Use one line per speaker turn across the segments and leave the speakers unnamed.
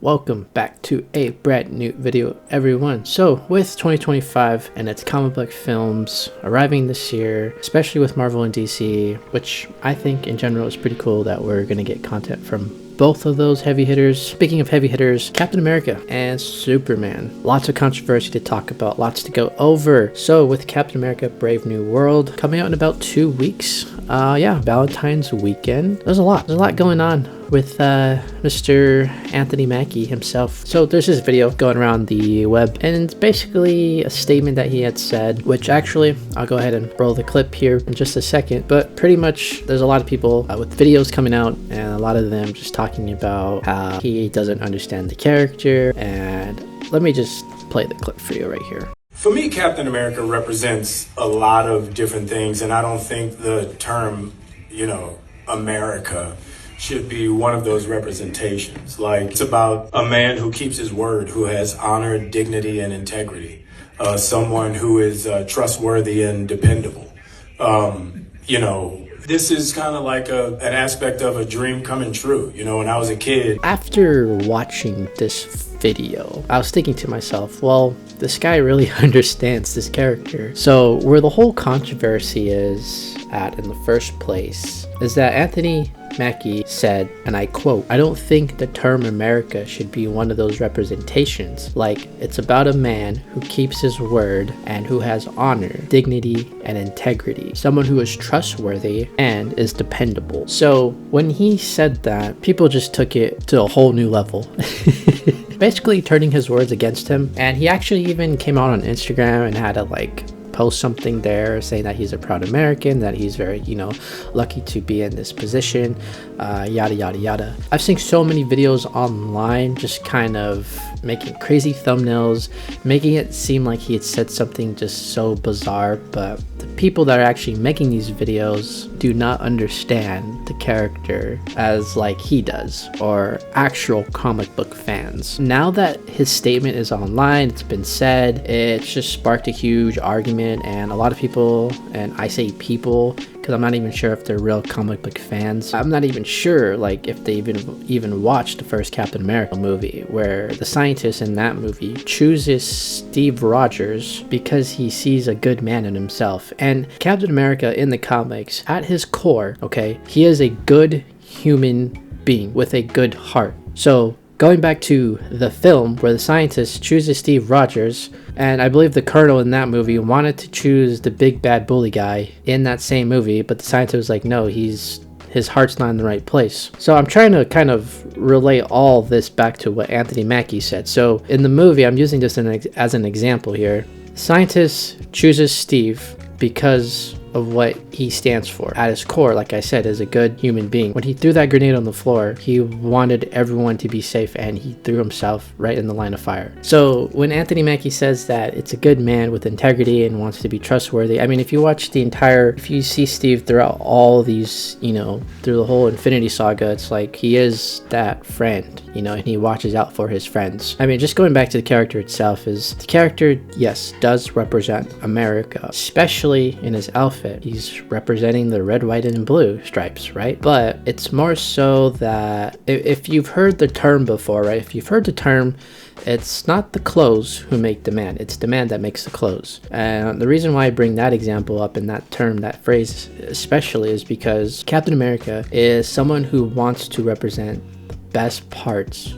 Welcome back to a brand new video, everyone. So with 2025 and its comic book films arriving this year, especially with Marvel and DC, which I think in general is pretty cool that we're gonna get content from both of those heavy hitters. Speaking of heavy hitters, Captain America and Superman. Lots of controversy to talk about, lots to go over. So with Captain America Brave New World coming out in about 2 weeks, Valentine's weekend. There's a lot going on with Mr. Anthony Mackie himself. So there's this video going around the web, and it's basically a statement that he had said, which actually I'll go ahead and roll the clip here in just a second. But pretty much there's a lot of people with videos coming out, and a lot of them just talking about how he doesn't understand the character. And let me just play the clip for you right here.
For me, Captain America represents a lot of different things, and I don't think the term, America should be one of those representations. Like, it's about a man who keeps his word, who has honor, dignity, and integrity. Someone who is trustworthy and dependable. This is kind of like an aspect of a dream coming true. When I was a kid.
After watching this video, I was thinking to myself, well, this guy really understands this character. So where the whole controversy is at in the first place is that Anthony Mackie said, and I quote, "I don't think the term America should be one of those representations. Like, it's about a man who keeps his word and who has honor, dignity, and integrity. Someone who is trustworthy and is dependable." So when he said that, people just took it to a whole new level. Basically turning his words against him. And he actually even came out on Instagram and had to post something there saying that he's a proud American, that he's very, lucky to be in this position, yada yada yada. I've seen so many videos online just kind of making crazy thumbnails, making it seem like he had said something just so bizarre, but the people that are actually making these videos do not understand the character as like he does, or actual comic book fans. Now that his statement is online, it's been said, it's just sparked a huge argument, and a lot of people, and I say people because I'm not even sure if they're real comic book fans. I'm not even sure if they even watched the first Captain America movie, where the scientist in that movie chooses Steve Rogers because he sees a good man in himself. And Captain America in the comics, at his core, okay, he is a good human being with a good heart. So going back to the film where the scientist chooses Steve Rogers, and I believe the colonel in that movie wanted to choose the big bad bully guy in that same movie, but the scientist was like, no, his heart's not in the right place. So I'm trying to kind of relay all this back to what Anthony Mackie said. So in the movie, I'm using this as an example here. Scientist chooses Steve because of what he stands for. At his core, like I said, is a good human being. When he threw that grenade on the floor, he wanted everyone to be safe, and he threw himself right in the line of fire. So when Anthony Mackie says that it's a good man with integrity and wants to be trustworthy, I mean, if you watch if you see Steve throughout all these, through the whole Infinity Saga, it's like he is that friend, and he watches out for his friends. I mean, just going back to the character itself, is the character, yes, does represent America, especially in his outfit. He's representing the red, white, and blue stripes, right? But it's more so that if you've heard the term before, right? If you've heard the term, it's not the clothes who make the man, it's the man that makes the clothes. And the reason why I bring that example up, and that term, that phrase especially, is because Captain America is someone who wants to represent the best parts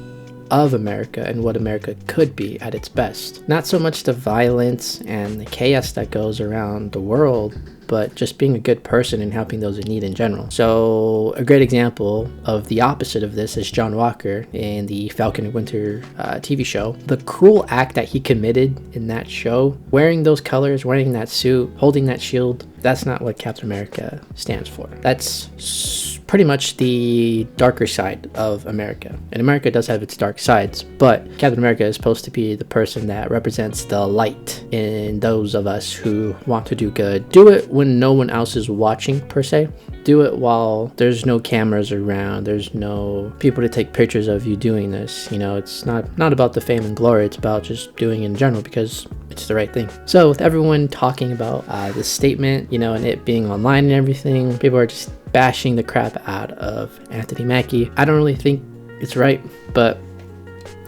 of America and what America could be at its best. Not so much the violence and the chaos that goes around the world, but just being a good person and helping those in need in general. So a great example of the opposite of this is John Walker in the Falcon and Winter TV show. The cruel act that he committed in that show, wearing those colors, wearing that suit, holding that shield, that's not what Captain America stands for. That's pretty much the darker side of America. And America does have its dark sides, but Captain America is supposed to be the person that represents the light in those of us who want to do good. Do it when no one else is watching, per se. Do it while there's no cameras around, there's no people to take pictures of you doing this. It's not about the fame and glory, it's about just doing it in general because it's the right thing. So with everyone talking about this statement, and it being online and everything, people are just bashing the crap out of Anthony Mackie. I don't really think it's right, but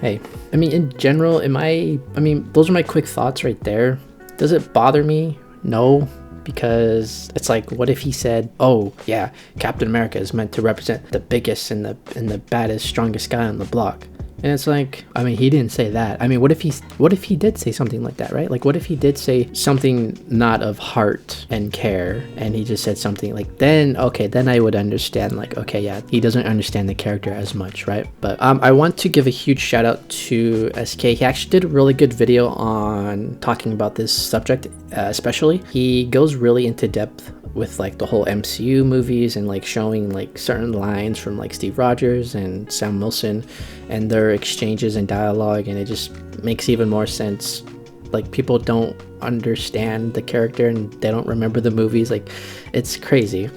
hey, I mean, in general, those are my quick thoughts right there. Does it bother me? No, because it's like, what if he said, oh yeah, Captain America is meant to represent the biggest and the baddest, strongest guy on the block? And it's like, I mean, he didn't say that. I mean, what if he did say something like that, right? Like, what if he did say something not of heart and care, and he just said something like, then I would understand, like, okay, yeah, he doesn't understand the character as much, right? But I want to give a huge shout out to SK. He actually did a really good video on talking about this subject, especially. He goes really into depth with like the whole MCU movies and like showing like certain lines from like Steve Rogers and Sam Wilson and their exchanges and dialogue, and it just makes even more sense. Like, people don't understand the character and they don't remember the movies. Like, it's crazy.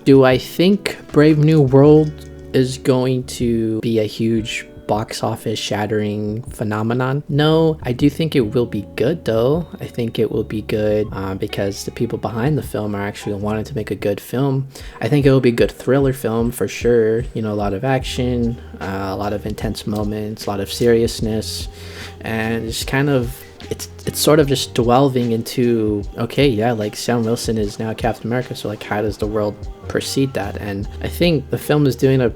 Do I think Brave New World is going to be a huge box office shattering phenomenon? No, I do think it will be good though. I think it will be good because the people behind the film are actually wanting to make a good film. I think it will be a good thriller film for sure. You know, a lot of action, a lot of intense moments, a lot of seriousness, and it's kind of it's sort of just delving into, okay, yeah, like Sam Wilson is now Captain America, so like how does the world perceive that? And I think the film is doing a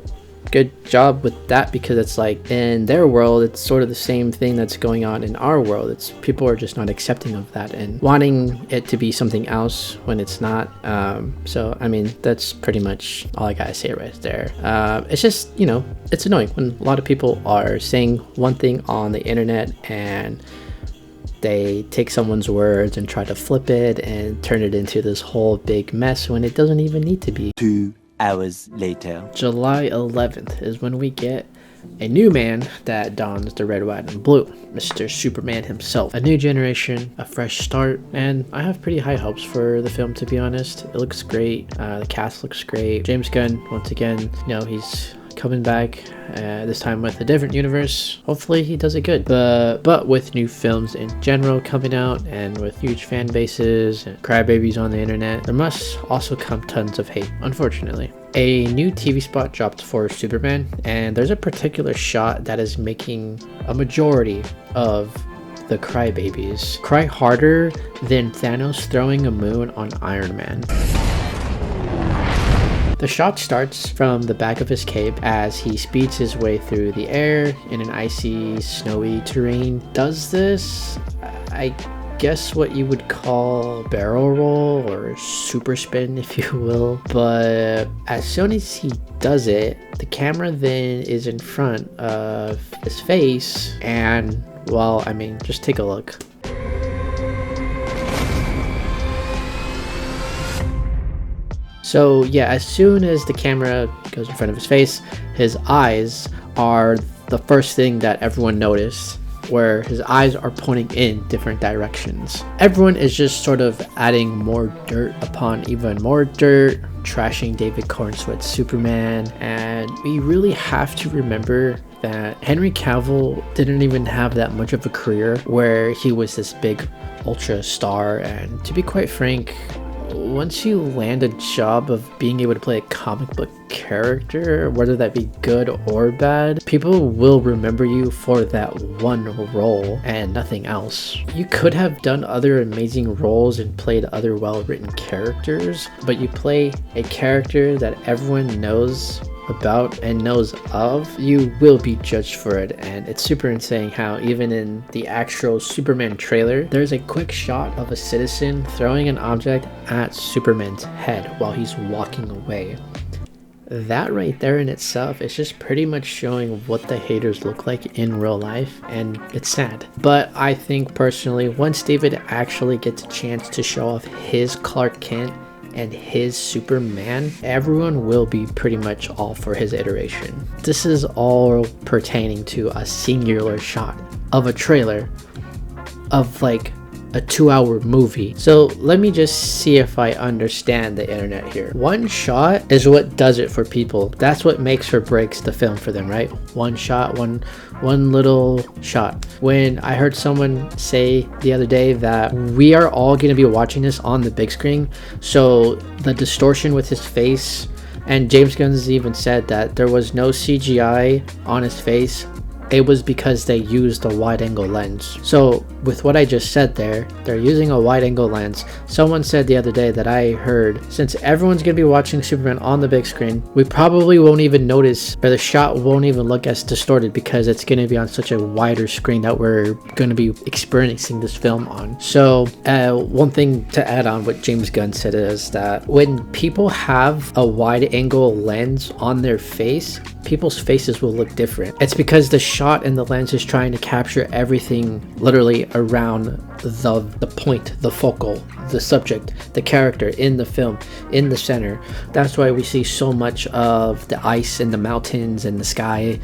good job with that, because it's like in their world it's sort of the same thing that's going on in our world. It's people are just not accepting of that and wanting it to be something else when it's not. So I mean, that's pretty much all I gotta say right there. It's just, you know, it's annoying when a lot of people are saying one thing on the internet and they take someone's words and try to flip it and turn it into this whole big mess when it doesn't even need to be.
2 hours later.
July 11th is when we get a new man that dons the red, white, and blue. Mr. Superman himself. A new generation, a fresh start, and I have pretty high hopes for the film, to be honest. It looks great. The cast looks great. James Gunn, once again, you know, he's coming back, this time with a different universe. Hopefully he does it good. But with new films in general coming out and with huge fan bases and crybabies on the internet, there must also come tons of hate, unfortunately. A new TV spot dropped for Superman, and there's a particular shot that is making a majority of the crybabies cry harder than Thanos throwing a moon on Iron Man. The shot starts from the back of his cape as he speeds his way through the air in an icy, snowy terrain. Does this, I guess, what you would call barrel roll or super spin, if you will. But as soon as he does it, the camera then is in front of his face, and, well, I mean, just take a look. So yeah, as soon as the camera goes in front of his face, his eyes are the first thing that everyone noticed, where his eyes are pointing in different directions. Everyone is just sort of adding more dirt upon even more dirt, trashing David Cornsweet's Superman, and we really have to remember that Henry Cavill didn't even have that much of a career where he was this big ultra star, and to be quite frank, once you land a job of being able to play a comic book character, whether that be good or bad, people will remember you for that one role and nothing else. You could have done other amazing roles and played other well-written characters, but you play a character that everyone knows about and knows of, you will be judged for it. And it's super insane how even in the actual Superman trailer, there's a quick shot of a citizen throwing an object at Superman's head while he's walking away. That right there in itself is just pretty much showing what the haters look like in real life, and it's sad. But I think personally, once David actually gets a chance to show off his Clark Kent and his Superman, everyone will be pretty much all for his iteration. This is all pertaining to a singular shot of a trailer of like a 2-hour movie. So let me just see if I understand the internet here. One shot is what does it for people. That's what makes or breaks the film for them, right? One shot, one little shot. When I heard someone say the other day that we are all going to be watching this on the big screen, so the distortion with his face, and James Gunn even said that there was no CGI on his face it was because they used a wide angle lens. So with what I just said there, they're using a wide angle lens. Someone said the other day that I heard, since everyone's gonna be watching Superman on the big screen, we probably won't even notice, or the shot won't even look as distorted because it's gonna be on such a wider screen that we're gonna be experiencing this film on. So one thing to add on what James Gunn said is that when people have a wide angle lens on their face, people's faces will look different. It's because the shot and the lens is trying to capture everything literally around the point, the focal, the subject, the character in the film, in the center. That's why we see so much of the ice and the mountains and the sky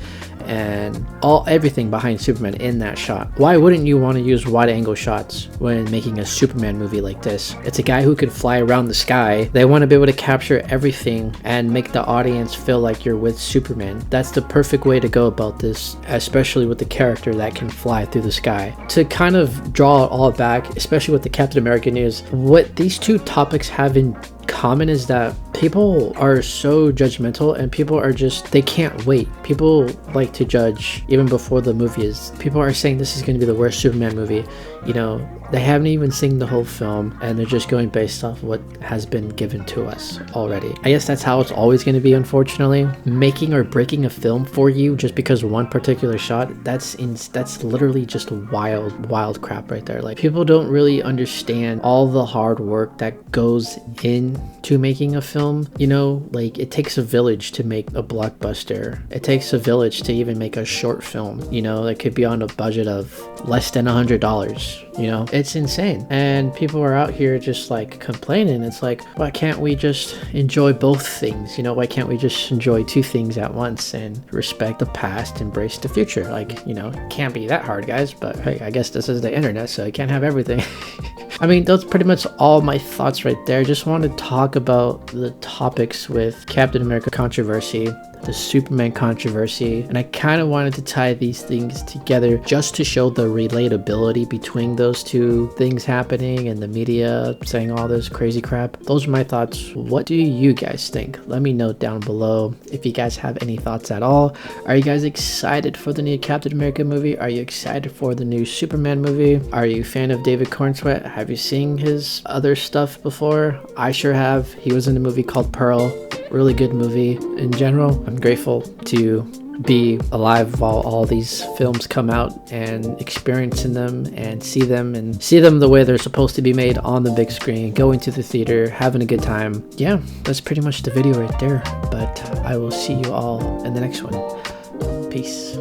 and everything behind Superman in that shot. Why wouldn't you want to use wide angle shots when making a Superman movie like this? It's a guy who can fly around the sky. They want to be able to capture everything and make the audience feel like you're with Superman. That's the perfect way to go about this, especially with the character that can fly through the sky. To kind of draw it all back, especially with the Captain America news, what these two topics have in common is that people are so judgmental and people are just, they can't wait. People like to judge even before the movie is. People are saying this is going to be the worst Superman movie. You know, they haven't even seen the whole film and they're just going based off what has been given to us already. I guess that's how it's always going to be, unfortunately. Making or breaking a film for you just because one particular shot, that's literally just wild crap right there. Like, people don't really understand all the hard work that goes into making a film. You know, like, it takes a village to make a blockbuster. It takes a village to even make a short film, you know, that could be on a budget of less than $100. You know, it's insane. And people are out here just like complaining. It's like, why can't we just enjoy both things? You know, why can't we just enjoy two things at once and respect the past, embrace the future? Like, you know, it can't be that hard, guys, but hey, I guess this is the internet, so you can't have everything. I mean, that's pretty much all my thoughts right there. Just want to talk about the topics with Captain America controversy, the Superman controversy, and I kind of wanted to tie these things together just to show the relatability between those two things happening and the media saying all this crazy crap. Those are my thoughts. What do you guys think? Let me know down below if you guys have any thoughts at all. Are you guys excited for the new Captain America movie? Are you excited for the new Superman movie? Are you a fan of David Cornsweet? Have you seen his other stuff before? I sure have. He was in a movie called Pearl. Really good movie in general. I'm grateful to be alive while all these films come out and experiencing them and see them the way they're supposed to be made on the big screen, going to the theater, having a good time. Yeah, that's pretty much the video right there, but I will see you all in the next one. Peace.